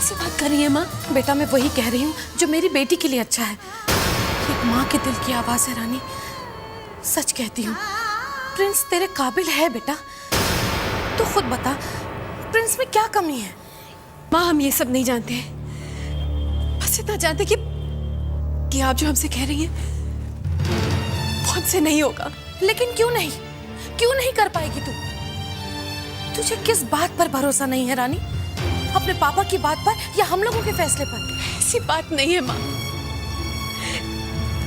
कैसे बात कर रही है माँ? बेटा मैं वही कह रही हूँ जो मेरी बेटी के लिए अच्छा है। एक माँ के दिल की आवाज है रानी। सच कहती हूँ, प्रिंस तेरे काबिल है बेटा। तू खुद बता, प्रिंस में क्या कमी है? माँ हम ये सब नहीं जानते हैं, बस इतना जानते कि आप जो हमसे कह रही हैं वो हमसे नहीं होगा। लेकिन क्यों नहीं? क्यों नहीं कर पाएगी तू? तुझे किस बात पर भरोसा नहीं है रानी? अपने पापा की बात पर या हम लोगों के फैसले पर? ऐसी बात नहीं है माँ,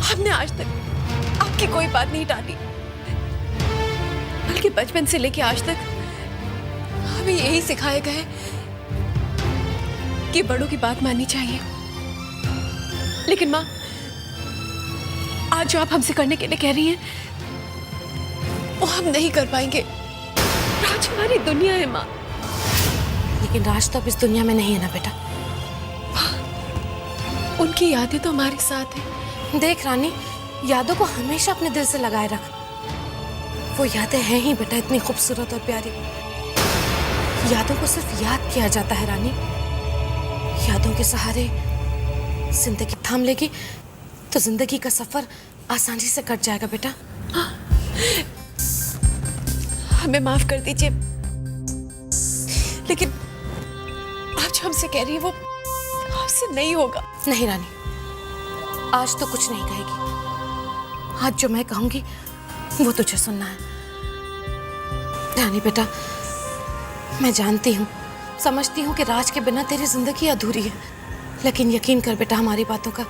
हमने आज तक आपकी कोई बात नहीं टाली, बल्कि बचपन से लेके आज तक हमें यही सिखाया गया है कि बड़ों की बात माननी चाहिए। लेकिन माँ, आज जो आप हमसे करने के लिए कह रही हैं वो हम नहीं कर पाएंगे। राज हमारी दुनिया है माँ। लेकिन राज तो अब इस दुनिया में नहीं है ना बेटा। उनकी यादें तो हमारे साथ हैं। देख रानी, यादों को हमेशा अपने दिल से लगाए रख। वो यादें हैं ही बेटा इतनी खूबसूरत और प्यारी। यादों को सिर्फ याद किया जाता है रानी। यादों के सहारे जिंदगी थाम लेगी तो जिंदगी का सफर आसानी से कट जाएगा बेटा। हमें माफ कर दीजिए, लेकिन आप जो हमसे कह रही है वो हमसे नहीं होगा। नहीं रानी, आज तो कुछ नहीं कहेगी। आज जो मैं कहूंगी वो तुझे सुनना है। रानी बेटा, मैं जानती हूँ, समझती हूँ कि राज के बिना तेरी जिंदगी अधूरी है, लेकिन यकीन कर बेटा हमारी बातों का।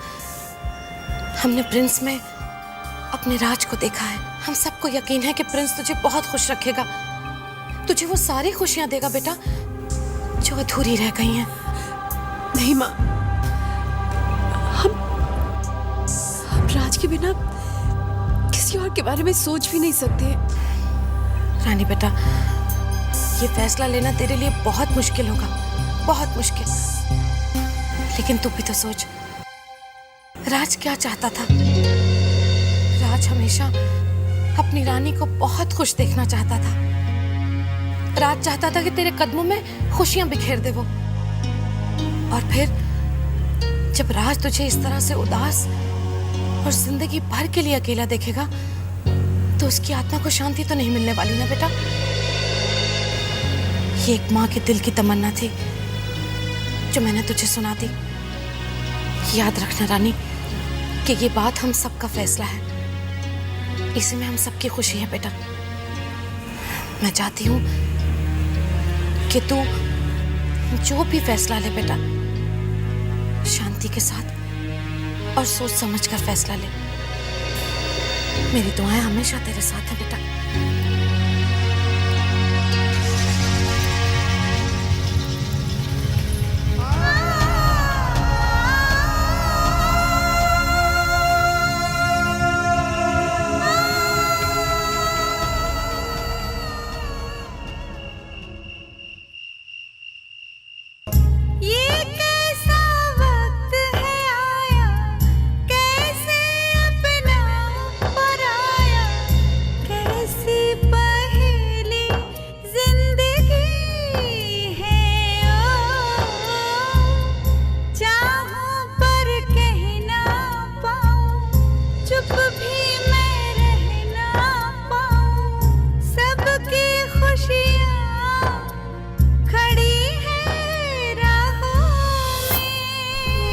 हमने प्रिंस में अपने राज को देखा है। हम सबको यकीन है कि प्रिंस तुझे बहुत खुश रखेगा। तुझे वो सारी खुशियां देगा बेटा जो अधूरी रह गई हैं। नहीं माँ, हम राज के बिना किसी और के बारे में सोच भी नहीं सकते। रानी बेटा, ये फैसला लेना तेरे लिए बहुत मुश्किल होगा, बहुत मुश्किल। लेकिन तू भी तो सोच, राज क्या चाहता था? राज हमेशा अपनी रानी को बहुत खुश देखना चाहता था। राज चाहता था कि तेरे कदमों में खुशियां बिखेर दे वो। और फिर जब राज तुझे इस तरह से उदास और जिंदगी भर के लिए अकेला देखेगा तो उसकी आत्मा को शांति तो नहीं मिलने वाली ना बेटा। ये एक माँ के दिल की तमन्ना थी जो मैंने तुझे सुना दी। याद रखना रानी कि ये बात हम सबका फैसला है। इसी में हम सबकी खुशी है बेटा। मैं चाहती हूँ कि तू जो भी फैसला ले बेटा, शांति के साथ और सोच समझ कर फैसला ले। मेरी दुआएं हमेशा तेरे साथ हैं बेटा।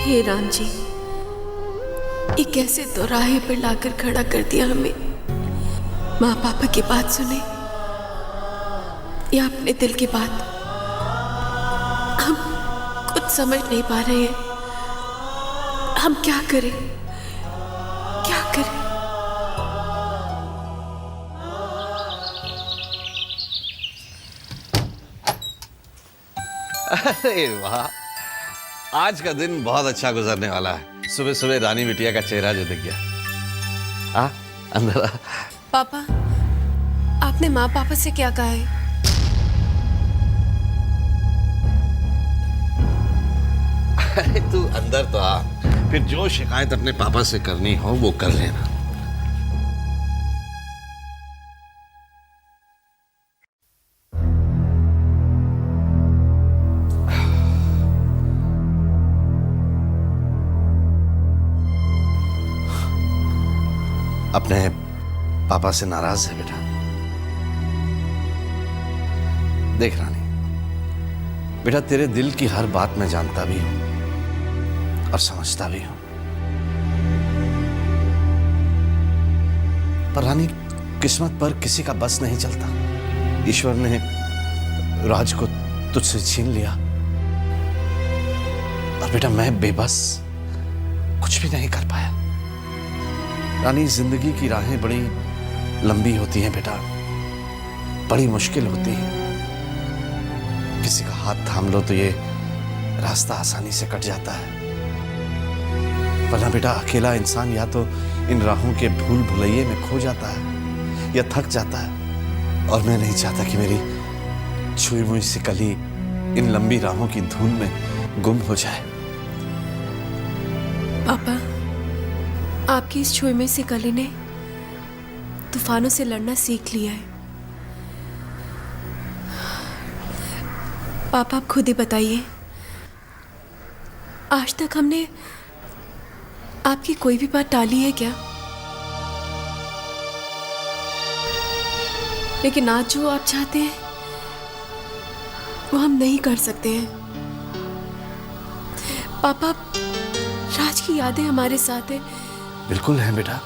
हे राम जी, ये कैसे दोराहे पर लाकर खड़ा कर दिया हमें। माँ पापा की बात सुने या अपने दिल की बात, हम कुछ समझ नहीं पा रहे हैं। हम क्या करें, क्या करें? अरे वाह, आज का दिन बहुत अच्छा गुजरने वाला है। सुबह सुबह रानी बिटिया का चेहरा जो दिख गया। आ, अंदर आ। पापा, आपने माँ पापा से क्या कहा है? अरे तू अंदर तो आ, फिर जो शिकायत अपने पापा से करनी हो वो कर लेना। अपने पापा से नाराज है बेटा। देख रानी, बेटा तेरे दिल की हर बात मैं जानता भी हूं और समझता भी हूं, पर रानी किस्मत पर किसी का बस नहीं चलता। ईश्वर ने राज को तुझसे छीन लिया और बेटा मैं बेबस कुछ भी नहीं कर पाया। रानी जिंदगी की राहें बड़ी लंबी होती हैं बेटा, बड़ी मुश्किल होती है। किसी का हाथ थाम लो तो ये रास्ता आसानी से कट जाता है, वरना बेटा अकेला इंसान या तो इन राहों के भूल भुलैये में खो जाता है या थक जाता है। और मैं नहीं चाहता कि मेरी छुई मुई सी कली इन लंबी राहों की धूल में गुम हो जाए। पापा, आपकी इस छुई में से कली ने तूफानों से लड़ना सीख लिया है। पापा आप खुद ही बताइए, आज तक हमने आपकी कोई भी बात टाली है क्या? लेकिन आज जो आप चाहते हैं वो हम नहीं कर सकते हैं। पापा, राज की यादें हमारे साथ है। बिल्कुल है बेटा,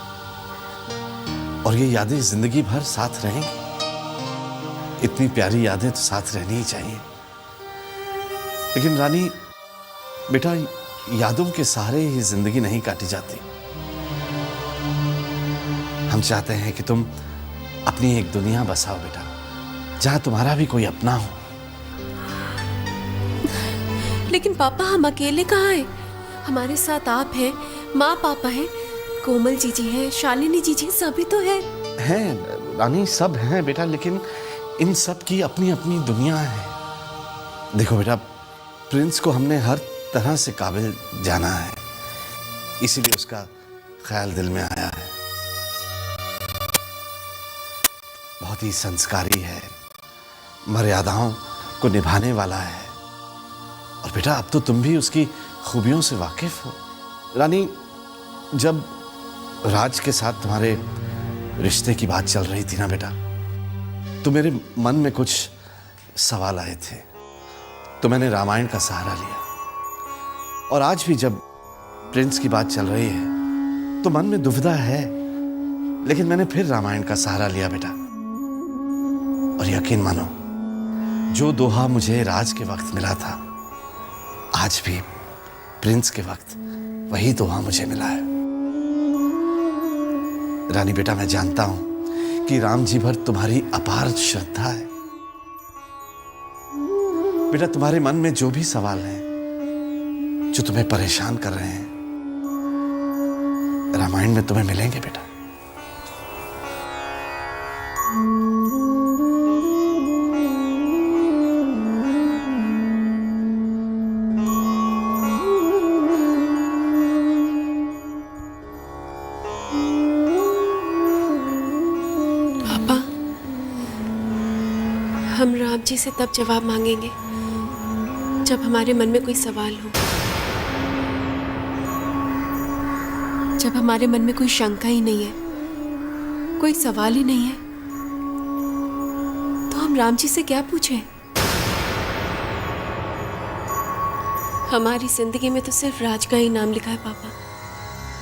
और ये यादें जिंदगी भर साथ रहेंगी। इतनी प्यारी यादें तो साथ रहनी ही चाहिए। लेकिन रानी बेटा, यादों के सहारे ही जिंदगी नहीं काटी जाती। हम चाहते हैं कि तुम अपनी एक दुनिया बसाओ बेटा, जहां तुम्हारा भी कोई अपना हो। लेकिन पापा हम अकेले कहाँ हैं? हमारे साथ आप हैं, माँ पापा हैं, कोमल जीजी हैं, शालिनी जीजी, सभी तो हैं। रानी सब हैं बेटा, लेकिन इन सब की अपनी अपनी दुनिया है। देखो बेटा, प्रिंस को हमने हर तरह से काबिल जाना है, इसीलिए उसका ख्याल दिल में आया है। बहुत ही संस्कारी है, मर्यादाओं को निभाने वाला है। और बेटा अब तो तुम भी उसकी खूबियों से वाकिफ हो। रानी, जब राज के साथ तुम्हारे रिश्ते की बात चल रही थी ना बेटा, तो मेरे मन में कुछ सवाल आए थे, तो मैंने रामायण का सहारा लिया। और आज भी जब प्रिंस की बात चल रही है तो मन में दुविधा है, लेकिन मैंने फिर रामायण का सहारा लिया बेटा। और यकीन मानो, जो दोहा मुझे राज के वक्त मिला था, आज भी प्रिंस के वक्त वही दोहा मुझे मिला है। रानी बेटा, मैं जानता हूं कि राम जी भर तुम्हारी अपार श्रद्धा है। बेटा तुम्हारे मन में जो भी सवाल हैं, जो तुम्हें परेशान कर रहे हैं, रामायण में तुम्हें मिलेंगे बेटा। पापा, हम राम जी से तब जवाब मांगेंगे जब हमारे मन में कोई सवाल हो, जब हमारे मन में कोई शंका ही नहीं है, कोई सवाल ही नहीं है, तो हम राम जी से क्या पूछें? हमारी जिंदगी में तो सिर्फ राज का ही नाम लिखा है पापा।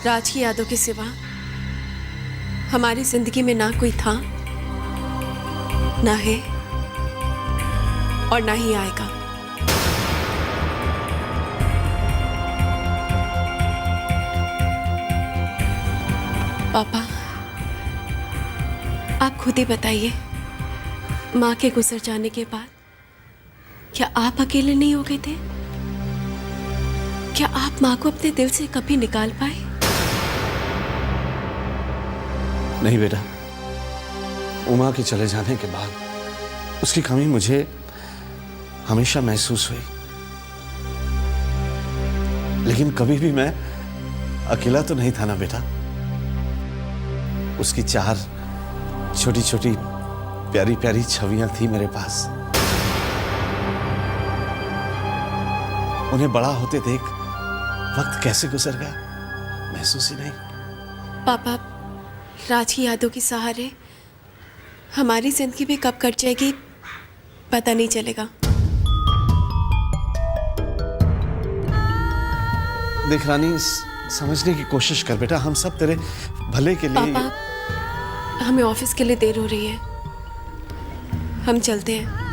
राज की यादों के सिवा हमारी जिंदगी में ना कोई था, ना है और ना ही आएगा। पापा, आप खुद ही बताइए, माँ के गुजर जाने के बाद क्या आप अकेले नहीं हो गए थे? क्या आप माँ को अपने दिल से कभी निकाल पाए? नहीं बेटा, उमा के चले जाने के बाद उसकी कमी मुझे हमेशा महसूस हुई, लेकिन कभी भी मैं अकेला तो नहीं था ना बेटा। उसकी 4 छोटी छोटी प्यारी प्यारी छवियां थी मेरे पास। उन्हें बड़ा होते देख वक्त कैसे गुजर गया महसूस ही नहीं। पापा, राज की यादों के सहारे हमारी जिंदगी भी कब कट जाएगी पता नहीं चलेगा। देख रानी, समझने की कोशिश कर बेटा, हम सब तेरे भले के लिए। पापा, हमें ऑफिस के लिए देर हो रही है, हम चलते हैं।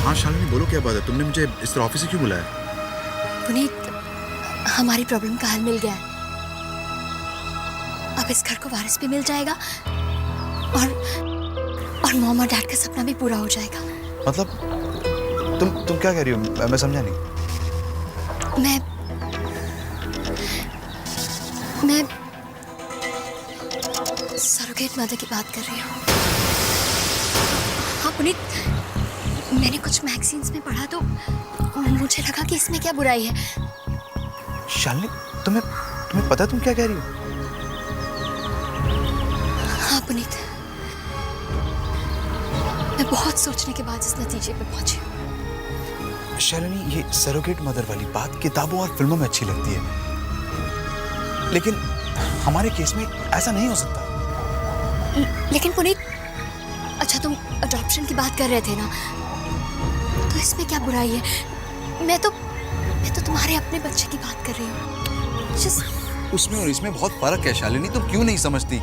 हाँ शालिनी, बोलो क्या बात है? तुमने मुझे इस तरह ऑफिस से क्यों बुलाया? पुनीत, हमारी प्रॉब्लम का हल मिल गया है। अब इस घर को वारिस भी मिल जाएगा और मॉम और डैड का सपना भी पूरा हो जाएगा। मतलब तुम क्या कह रही हो? मैं समझा नहीं। मैं सरोगेट मदर की बात कर रही हूँ। हाँ पुनीत, मैंने कुछ मैगजीन्स में पढ़ा तो मुझे लगा कि इसमें क्या बुराई है। शालिनी, तुम्हें पता है तुम क्या कह रही हो? हाँ पुनीत, मैं बहुत सोचने के बाद इस नतीजे पे पहुंची। शालिनी, ये सरोगेट मदर वाली बात किताबों और फिल्मों में अच्छी लगती है, लेकिन हमारे केस में ऐसा नहीं हो सकता। लेकिन पुनीत, अच्छा तुम अडॉप्शन की बात कर रहे थे ना, तो इसमें क्या बुराई है? मैं तो तुम्हारे अपने बच्चे की बात कर रही हूँ। उसमें और इसमें बहुत फर्क है शालिनी, तुम क्यों नहीं समझती?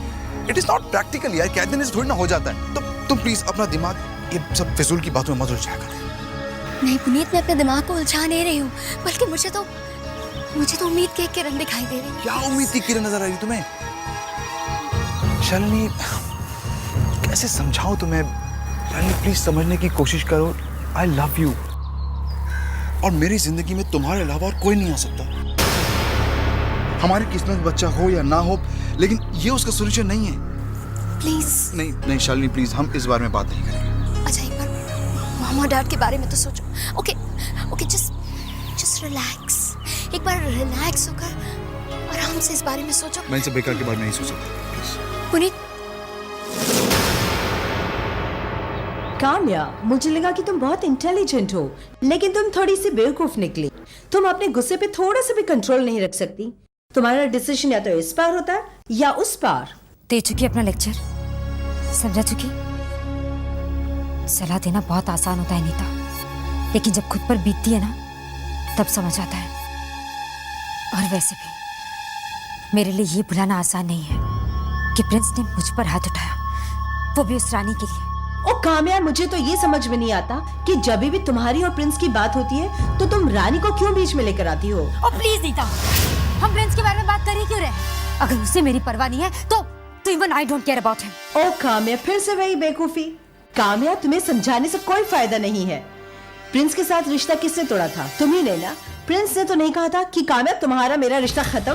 इट इज नॉट प्रैक्टिकल यार, क्या दिन थोड़ी ना हो जाता है। तुम प्लीज अपना दिमाग ये सब फिजूल की बातों में मत उलझाया करो। नहीं पुनीत, मैं अपने दिमाग को उलझा नहीं रही हूँ, बल्कि मुझे तो उम्मीद की एक किरण दिखाई दे रही है। क्या उम्मीद की किरण नजर आ रही तुम्हें? शालिनी, कैसे समझाऊं तुम्हें? शालिनी प्लीज समझने की कोशिश करो। आई लव यू, और मेरी जिंदगी में तुम्हारे अलावा और कोई नहीं आ सकता। हमारी किस्मत में बच्चा हो या ना हो, लेकिन ये उसका सोल्यूशन नहीं है। प्लीज नहीं शालिनी प्लीज, हम इस बारे में बात नहीं करेंगे। अच्छा, एक बार मॉम और डैड के बारे में तो सोचो। Okay, just relax. एक बार रिलैक्स होकर आराम से इस बारे में सोचो। मैं इनसे बेकार के बारे में नहीं सोच सकता प्लीज। पुनीत, काम्या, मुझे लगा कि तुम बहुत इंटेलिजेंट हो, लेकिन तुम थोड़ी सी बेवकूफ निकली। तुम अपने गुस्से पे थोड़ा सा भी कंट्रोल नहीं रख सकती। तुम्हारा डिसीजन या तो इस पार होता है या उस पार। दे चुकी अपना लेक्चर, समझा चुकी। सलाह देना बहुत आसान होता है नीता, लेकिन जब खुद पर बीतती है ना, तब समझ आता है। और वैसे भी मेरे लिए ये भुलाना आसान नहीं है कि प्रिंस ने मुझ पर हाथ उठाया, वो भी उस रानी के लिए। ओ काम्या, मुझे तो ये समझ में नहीं आता कि जब भी तुम्हारी और प्रिंस की बात होती है तो तुम रानी को क्यों बीच में लेकर आती हो। ओ प्लीज नीता, हम प्रिंस के बारे में बात कर ही क्यों रहे? अगर उसे मेरी परवाह नहीं है तो even I don't care about him. ओ काम्या, फिर से वही बेवकूफी। काम्या, तुम्हें समझाने से कोई फायदा नहीं है। प्रिंस के साथ रिश्ता किसने तोड़ा था? तुम ही ने ना। प्रिंस ने तो नहीं कहा था कि काम्या तुम्हारा मेरा रिश्ता खत्म।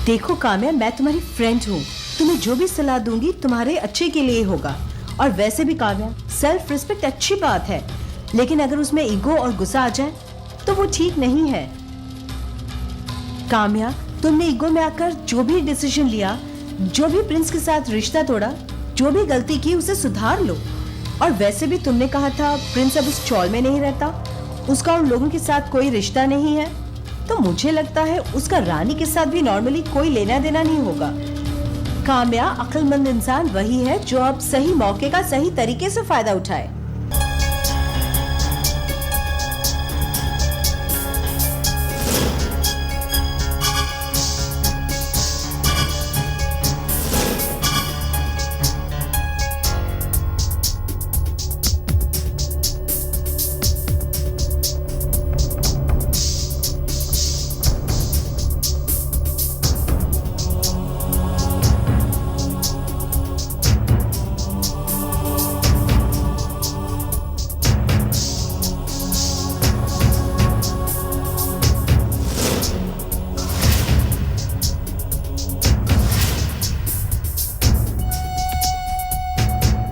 देखो काम्या, मैं तुम्हारी फ्रेंड हूँ, तुम्हें जो भी सलाह दूंगी तुम्हारे अच्छे के लिए होगा। और वैसे भी काव्या, सेल्फ रिस्पेक्ट अच्छी बात है, लेकिन अगर उसमें ईगो और गुस्सा आ जाए तो वो ठीक नहीं है। काम्या, तुमने ईगो में आकर जो भी डिसीजन लिया, जो भी प्रिंस के साथ रिश्ता तोड़ा, जो भी गलती की, उसे सुधार लो। और वैसे भी तुमने कहा था प्रिंस अब उस चौल में नहीं रहता, उसका उन लोगों के साथ कोई रिश्ता नहीं है, तो मुझे लगता है उसका रानी के साथ भी नॉर्मली कोई लेना देना नहीं होगा। काम्या, अक्लमंद इंसान वही है जो अब सही मौके का सही तरीके से फायदा उठाए।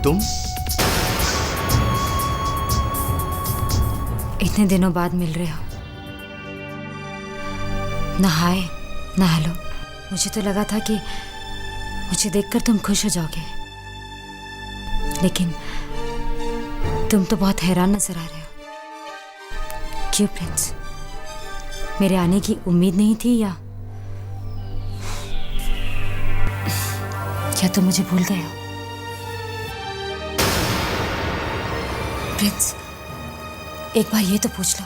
तुम? इतने दिनों बाद मिल रहे हो, ना हाय ना हेलो। मुझे तो लगा था कि मुझे देखकर तुम खुश हो जाओगे, लेकिन तुम तो बहुत हैरान नजर आ रहे हो। क्यों प्रिंस, मेरे आने की उम्मीद नहीं थी या क्या तुम मुझे भूल गए हो? प्रिंस, एक बार ये तो पूछ लो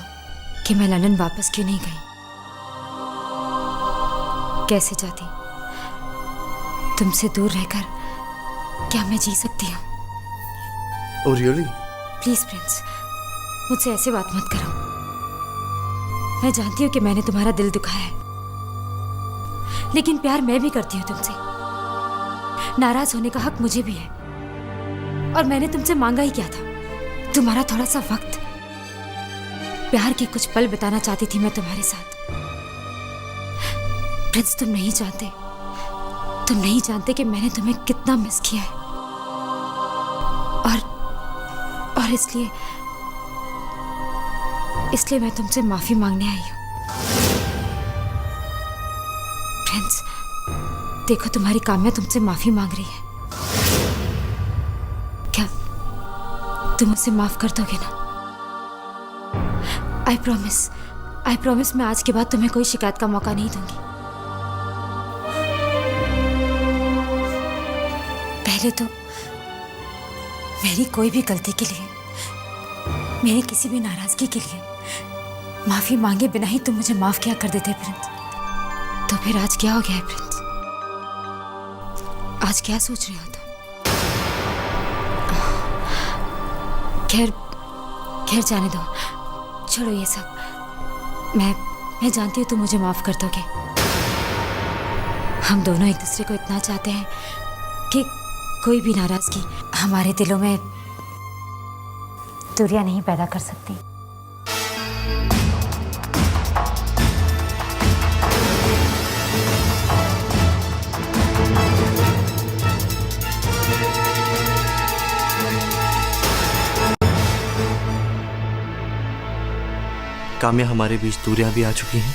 कि मैं लंदन वापस क्यों नहीं गई। कैसे जाती? तुमसे दूर रहकर क्या मैं जी सकती हूँ? Oh really? प्लीज प्रिंस, मुझसे ऐसे बात मत करो। मैं जानती हूँ कि मैंने तुम्हारा दिल दुखाया है, लेकिन प्यार मैं भी करती हूँ तुमसे। नाराज होने का हक मुझे भी है, और मैंने तुमसे मांगा ही क्या था? तुम्हारा थोड़ा सा वक्त, प्यार के कुछ पल बिताना चाहती थी मैं तुम्हारे साथ। प्रिंस, तुम नहीं जानते कि मैंने तुम्हें कितना मिस किया है, और इसलिए मैं तुमसे माफी मांगने आई हूं। प्रिंस, देखो तुम्हारी काम्या तुमसे माफी मांग रही है। क्या तुम उसे माफ कर दोगे ना? आई प्रॉमिस मैं आज के बाद तुम्हें कोई शिकायत का मौका नहीं दूंगी। पहले तो मेरी कोई भी गलती के लिए, मेरी किसी भी नाराजगी के लिए माफी मांगे बिना ही तुम मुझे माफ किया कर देते प्रिंस। तो फिर आज क्या हो गया है प्रिंस? आज क्या सोच रहे हो तुम? खैर जाने दो, छोड़ो ये सब। मैं जानती हूँ तुम मुझे माफ कर दोगे। हम दोनों एक दूसरे को इतना चाहते हैं कि कोई भी नाराजगी हमारे दिलों में दूरियां नहीं पैदा कर सकती। काम्या, हमारे बीच दूरियां भी आ चुकी हैं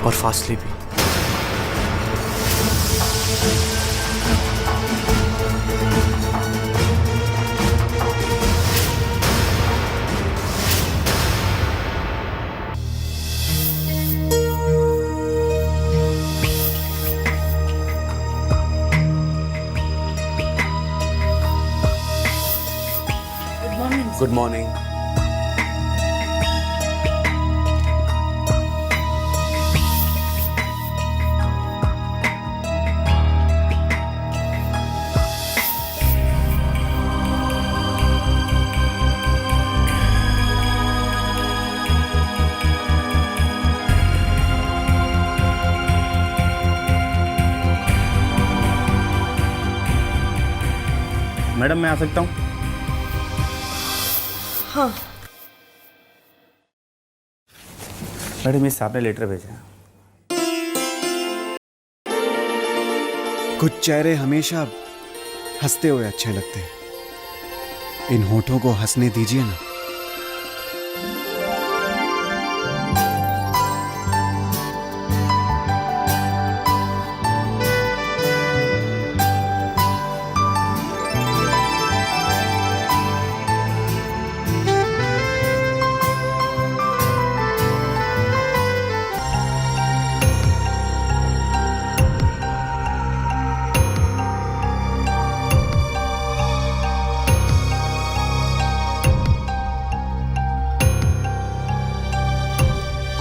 और फासले भी। Good morning. मैडम, मैं आ सकता हूँ? हाँ। मैडम, इस साहब ने लेटर भेजा है। कुछ चेहरे हमेशा हंसते हुए अच्छे लगते हैं। इन होठों को हंसने दीजिए ना।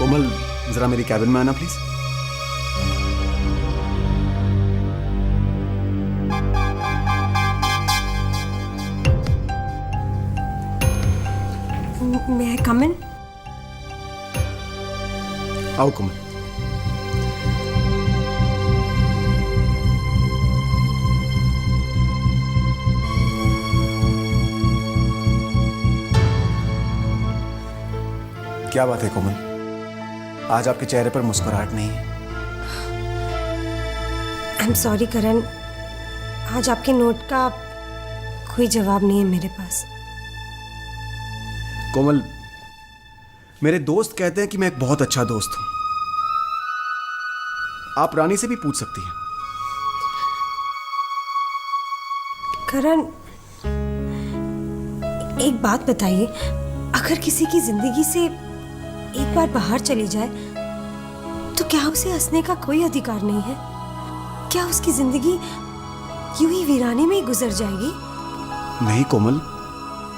कोमल, जरा मेरी कैबिन में आना please. May I come in? आओ कोमल। क्या बात है कोमल, आज आपके चेहरे पर मुस्कुराहट नहीं है। I'm sorry करण, आज आपके नोट का कोई जवाब नहीं है मेरे पास। कोमल, मेरे दोस्त कहते हैं कि मैं एक बहुत अच्छा दोस्त हूं। आप रानी से भी पूछ सकती हैं। करण, एक बात बताइए, अगर किसी की जिंदगी से एक बार बाहर चली जाए तो क्या उसे हंसने का कोई अधिकार नहीं है? क्या उसकी जिंदगी यूं ही वीराने में ही गुजर जाएगी? नहीं कोमल,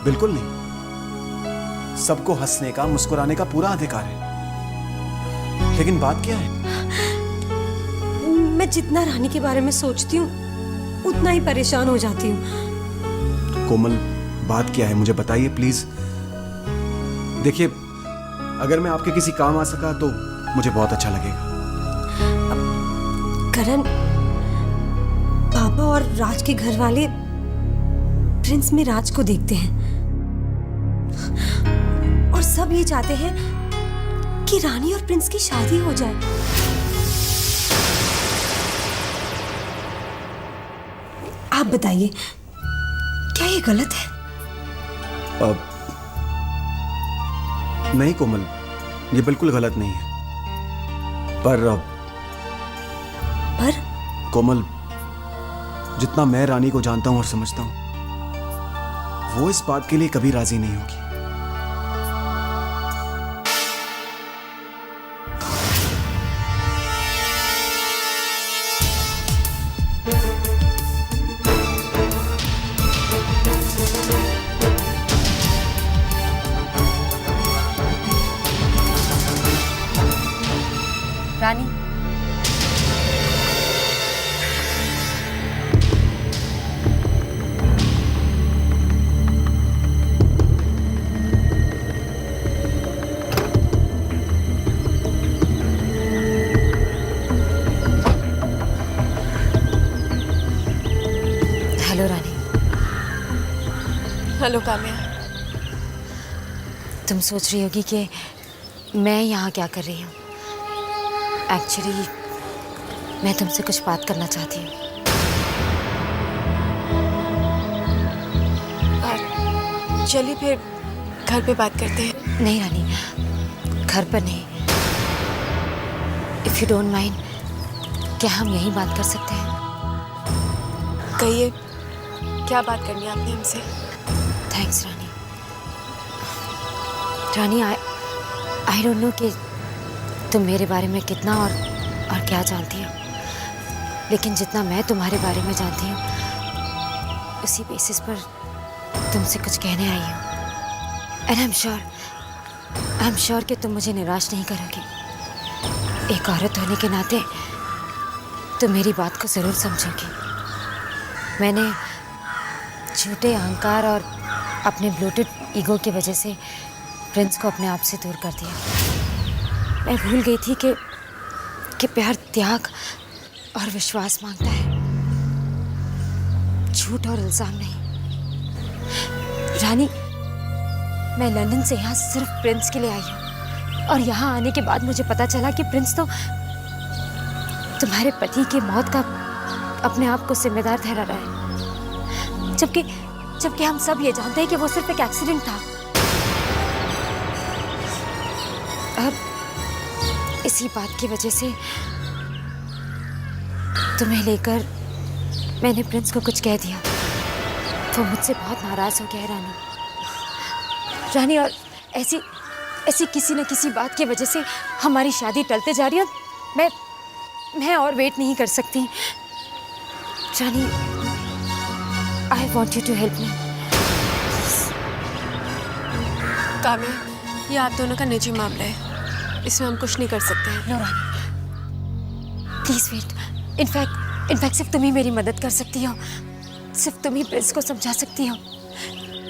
बिल्कुल नहीं। सबको हंसने का, मुस्कुराने का पूरा अधिकार है। लेकिन बात क्या है? मैं जितना रानी के बारे में सोचती हूँ उतना ही परेशान हो जाती हूँ। कोमल, बात क्या है मुझे बताइए प्लीज। देखिए, अगर मैं आपके किसी काम आ सका तो मुझे बहुत अच्छा लगेगा। करण, पापा और राज के घर वाले प्रिंस में राज को देखते हैं और सब ये चाहते हैं कि रानी और प्रिंस की शादी हो जाए। आप बताइए, क्या ये गलत है? नहीं कोमल, ये बिल्कुल गलत नहीं है। पर कोमल, जितना मैं रानी को जानता हूं और समझता हूं, वो इस बात के लिए कभी राजी नहीं होगी। रानी, हेलो रानी। हेलो काम्या। तुम सोच रही होगी कि मैं यहाँ क्या कर रही हूँ। एक्चुअली मैं तुमसे कुछ बात करना चाहती हूँ। चलिए फिर घर पे बात करते हैं। नहीं रानी, घर पर नहीं। इफ यू डोंट माइंड, क्या हम यहीं बात कर सकते हैं? कहिए, क्या बात करनी है आपने हमसे? Thanks Rani. Rani, I don't know कि तुम मेरे बारे में कितना और क्या जानती हो, लेकिन जितना मैं तुम्हारे बारे में जानती हूँ उसी बेसिस पर तुमसे कुछ कहने आई हूँ। एंड आई एम श्योर कि तुम मुझे निराश नहीं करोगी। एक औरत होने के नाते तुम मेरी बात को ज़रूर समझोगी। मैंने झूठे अहंकार और अपने ब्लोटेड ईगो की वजह से प्रिंस को अपने आप से दूर कर दिया। मैं भूल गई थी कि प्यार त्याग और विश्वास मांगता है, झूठ और इल्जाम नहीं। रानी, मैं लंदन से यहाँ सिर्फ प्रिंस के लिए आई हूँ, और यहाँ आने के बाद मुझे पता चला कि प्रिंस तो तुम्हारे पति की मौत का अपने आप को जिम्मेदार ठहरा रहा है, जबकि हम सब ये जानते हैं कि वो सिर्फ एक एक्सीडेंट था। अब इसी बात की वजह से तुम्हें लेकर मैंने प्रिंस को कुछ कह दिया। वो मुझसे बहुत नाराज हो गया है रानी, और ऐसी किसी न किसी बात की वजह से हमारी शादी टलते जा रही है। मैं और वेट नहीं कर सकती Rani. I want you to help me. Kamya, ये आप दोनों का निजी मामला है, इसमें हम कुछ नहीं कर सकते हैं। No Rani, please wait. In fact सिर्फ तुम ही मेरी मदद कर सकती हो। सिर्फ तुम ही प्रिंस को समझा सकती हो।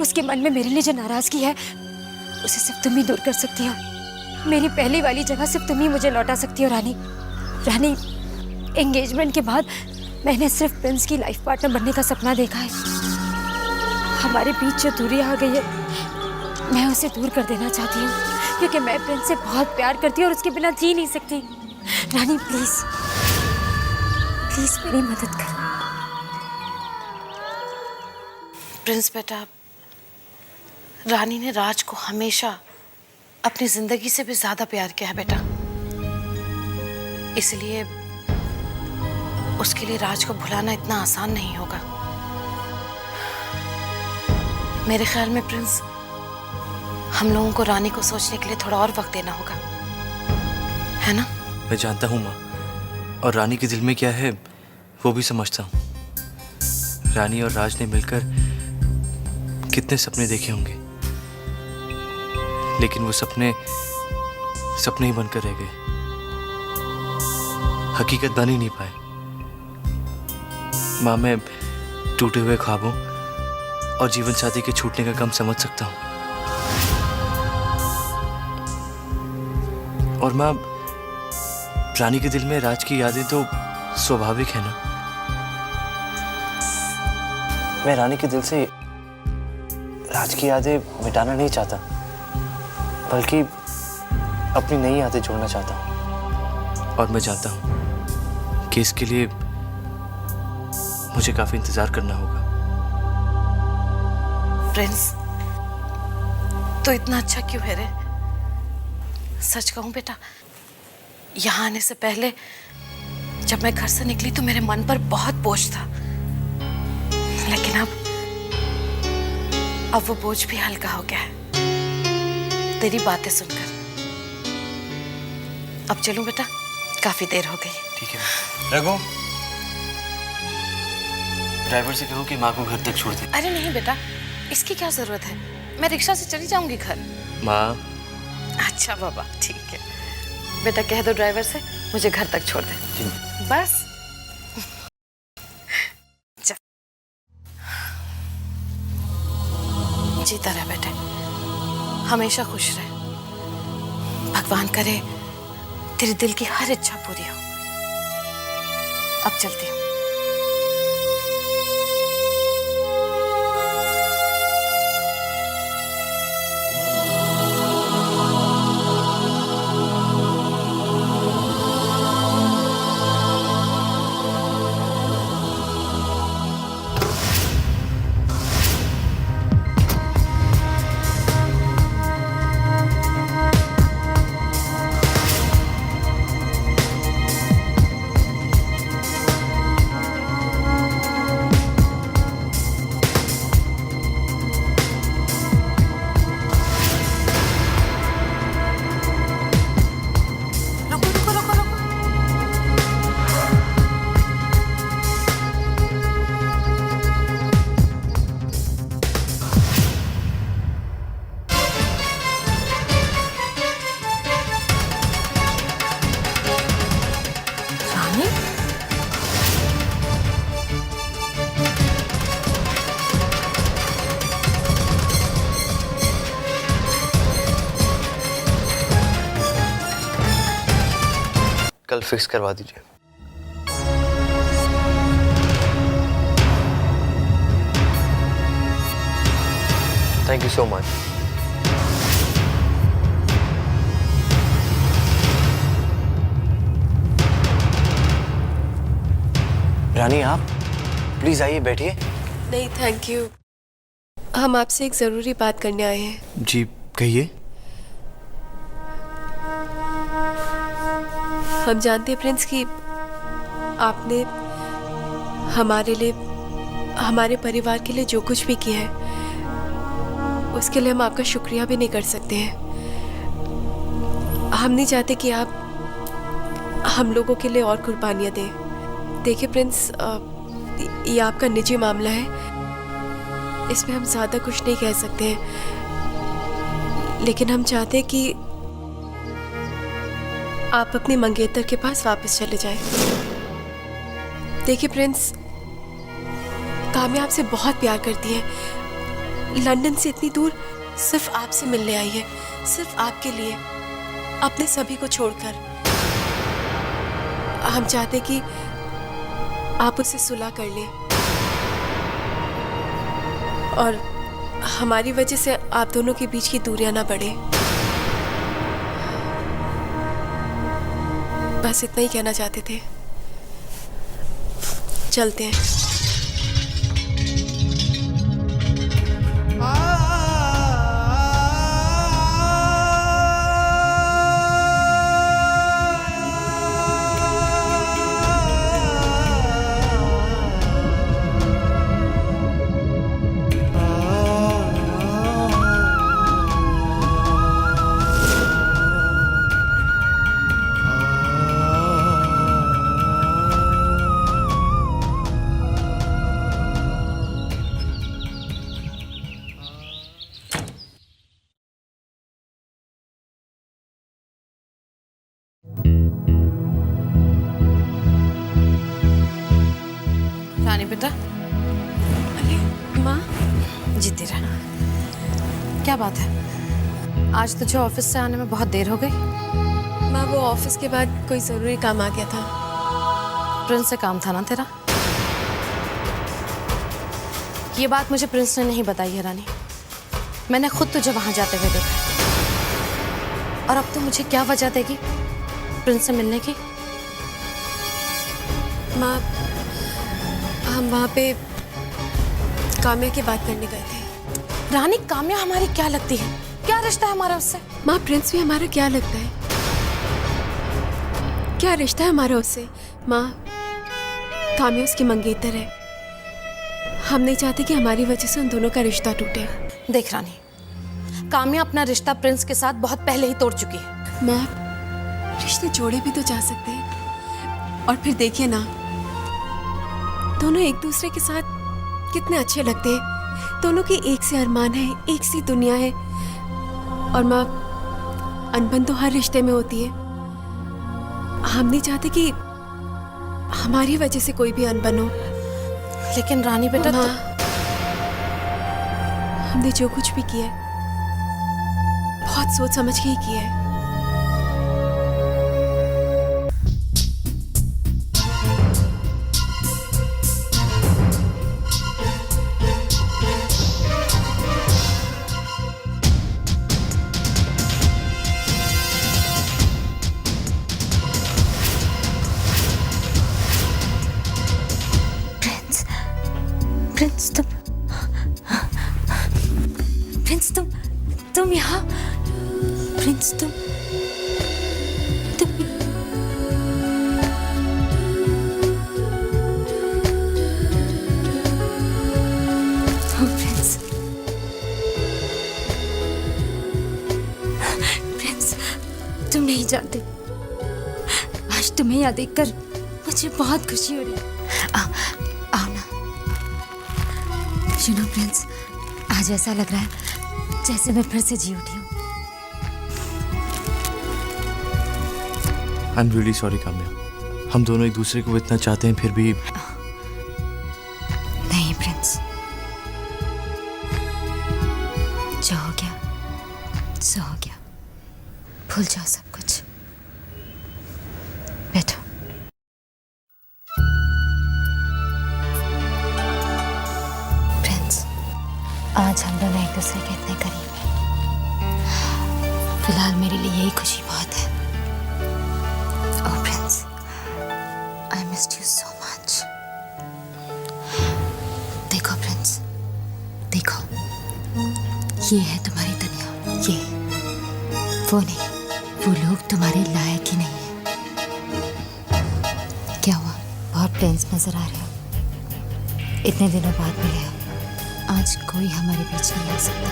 उसके मन में मेरे लिए जो नाराजगी है उसे सिर्फ तुम ही दूर कर सकती हो। मेरी पहली वाली जगह सिर्फ तुम ही मुझे लौटा सकती हो रानी। एंगेजमेंट के बाद मैंने सिर्फ प्रिंस की लाइफ पार्टनर बनने का सपना देखा है। हमारे बीच जो दूरी आ गई है, मैं उसे दूर कर देना चाहती हूँ, क्योंकि मैं प्रिंस से बहुत प्यार करती हूँ और उसके बिना जी नहीं सकती। रानी, प्लीज मेरी मदद कर। प्रिंस बेटा, रानी ने राज को हमेशा अपनी जिंदगी से भी ज्यादा प्यार किया है बेटा। इसलिए उसके लिए राज को भुलाना इतना आसान नहीं होगा। मेरे ख्याल में प्रिंस, हम लोगों को रानी को सोचने के लिए थोड़ा और वक्त देना होगा, है ना? मैं जानता हूँ माँ, और रानी के दिल में क्या है वो भी समझता हूँ। रानी और राज ने मिलकर कितने सपने देखे होंगे, लेकिन वो सपने सपने ही बनकर रह गए, हकीकत बन ही नहीं पाए। माँ, मैं टूटे हुए ख्वाबों और जीवन साथी के छूटने का गम समझ सकता हूँ। और माँ, रानी के दिल में राज की यादें तो स्वाभाविक है ना। मैं रानी के दिल से राज की यादें मिटाना नहीं चाहता, बल्कि अपनी नई यादें जोड़ना चाहता हूँ। और मैं जानता हूँ कि इसके लिए मुझे काफी इंतजार करना होगा। प्रिंस, तो इतना अच्छा क्यों है रे? सच कहूं बेटा, यहाँ आने से पहले जब मैं घर से निकली तो मेरे मन पर बहुत बोझ था, लेकिन अब वो बोझ भी हल्का हो गया है तेरी बातें सुनकर। अब चलूं बेटा, काफी देर हो गई। ठीक है रघु, ड्राइवर से कहो कि माँ को घर तक छोड़ दे। अरे नहीं बेटा, इसकी क्या जरूरत है, मैं रिक्शा से चली जाऊंगी घर। माँ। अच्छा बाबा, ठीक है बेटा, कह दो ड्राइवर से मुझे घर तक छोड़ दे, बस। जीता रहे बेटे, हमेशा खुश रहे। भगवान करे तेरे दिल की हर इच्छा पूरी हो। अब चलती हूँ। कल फिक्स करवा दीजिए। Thank you so much. Rani, आप प्लीज आइए, बैठिए। नहीं थैंक यू, हम आपसे एक ज़रूरी बात करने आए हैं। जी कहिए। हम जानते हैं प्रिंस कि आपने हमारे लिए, हमारे परिवार के लिए जो कुछ भी किया है उसके लिए हम आपका शुक्रिया भी नहीं कर सकते हैं। हम नहीं चाहते कि आप हम लोगों के लिए और कुर्बानियाँ दें। देखिए प्रिंस, ये आपका निजी मामला है, इसमें हम ज़्यादा कुछ नहीं कह सकते हैं, लेकिन हम चाहते हैं कि आप अपनी मंगेतर के पास वापस चले जाएं। देखिए प्रिंस, काम्या आपसे बहुत प्यार करती है, लंदन से इतनी दूर सिर्फ आपसे मिलने आई है, सिर्फ आपके लिए, अपने सभी को छोड़कर। हम चाहते कि आप उसे सुलह कर लें और हमारी वजह से आप दोनों के बीच की दूरियां ना बढ़े। बस इतना ही कहना चाहते थे। चलते हैं। रानी बेटा, अरे माँ, जीती रह। क्या बात है, आज तुझे ऑफिस से आने में बहुत देर हो गई? माँ वो ऑफिस के बाद कोई ज़रूरी काम आ गया था। प्रिंस से काम था ना तेरा? ये बात मुझे प्रिंस ने नहीं बताई है रानी। मैंने खुद तुझे वहां जाते हुए देखा। और अब तू मुझे क्या वजह देगी प्रिंस से मिलने की? माँ, हम वहाँ पे काम्या की बात करने गए थे। रानी, काम्या हमारी क्या लगती है? क्या रिश्ता है हमारा उससे? माँ, प्रिंस भी हमारा क्या लगता है? क्या रिश्ता है हमारा उससे? माँ, काम्या उसकी मंगेतर है। हम नहीं चाहते कि हमारी वजह से उन दोनों का रिश्ता टूटे। देख रानी, काम्या अपना रिश्ता प्रिंस के साथ बहुत पहले ही तोड़ चुकी है। माँ, रिश्ते जोड़े भी तो जा सकते हैं। और फिर देखिए ना, दोनों एक दूसरे के साथ कितने अच्छे लगते हैं। दोनों की एक से अरमान है, एक सी दुनिया है। और माँ, अनबन तो हर रिश्ते में होती है। हम नहीं चाहते कि हमारी वजह से कोई भी अनबन हो। लेकिन रानी बेटा, माँ, हमने जो कुछ भी किया है बहुत सोच समझ के ही किया है। प्रिंस, तुम यहाँ? प्रिंस, तुम प्रिंस, प्रिंस, तुम नहीं जानते, आज तुम्हें यहाँ देखकर मुझे बहुत खुशी हो रही है। आओ ना। यू नो प्रिंस, आज ऐसा लग रहा है जैसे मैं फिर से जी उठी हूँ। I am really sorry Kamya, हम दोनों एक दूसरे को इतना चाहते हैं फिर भी। नहीं प्रिंस, जो हो गया सो हो गया, भूल जाओ सब कुछ। बैठो। प्रिंस, आज हम दोनों एक दूसरे के इतने करीब हैं। फिलहाल मेरे लिए यही खुशी बहुत है। Oh Prince, I missed you so much. देखो प्रिंस, देखो, ये है तुम्हारी दुनिया। ये वो नहीं, वो लोग तुम्हारे लायक ही नहीं है। क्या हुआ, बहुत टेंस नजर आ रहे हो? इतने दिनों बाद मिले हो, आज कोई हमारे बीच नहीं आ सकता।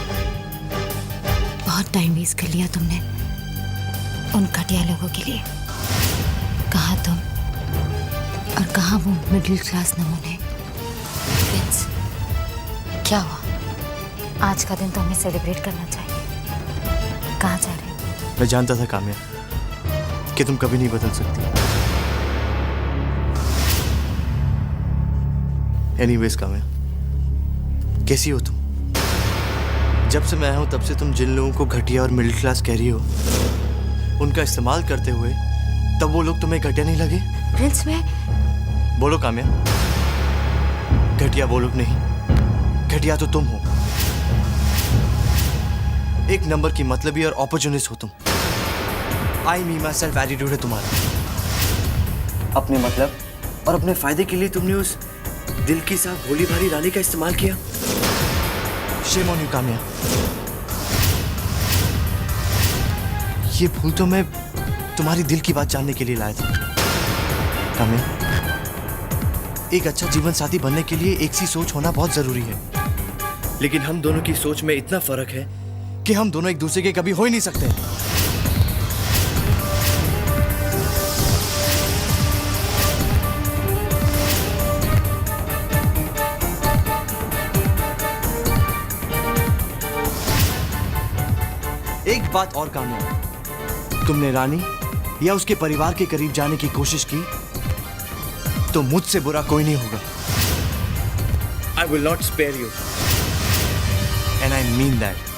बहुत टाइम वेस्ट कर लिया तुमने उन घटिया लोगों के लिए। कहाँ तुम और कहाँ वो मिडिल क्लास नमूने। प्रिंस, क्या हुआ? आज का दिन तो हमें सेलिब्रेट करना चाहिए। कहाँ जा रहे हो? मैं जानता था काम्या कि तुम कभी नहीं बदल सकती। एनीवेज काम्या, कैसी हो तुम? जब से मैं आया हूं तब से तुम जिन लोगों को घटिया और मिडिल क्लास कह रही हो, उनका इस्तेमाल करते हुए तब वो लोग तुम्हें घटिया नहीं लगे? प्रिंस, मैं बोलो काम्या, घटिया वो लोग नहीं, घटिया तो तुम हो। एक नंबर की मतलबी और अपॉर्चुनिस्ट हो तुम। आई मी माई सेल्फ एटीट्यूड है तुम्हारा। अपने मतलब और अपने फायदे के लिए तुमने उस दिल की साफ भोली भाली रानी का इस्तेमाल किया। Shame on you Kamya. ये भूल तो मैं तुम्हारी दिल की बात जानने के लिए लाया था काम्या। एक अच्छा जीवन साथी बनने के लिए एक सी सोच होना बहुत जरूरी है, लेकिन हम दोनों की सोच में इतना फर्क है कि हम दोनों एक दूसरे के कभी हो ही नहीं सकते। एक बात और काम्या, तुमने रानी या उसके परिवार के करीब जाने की कोशिश की तो मुझसे बुरा कोई नहीं होगा। I will not spare you. And I mean that.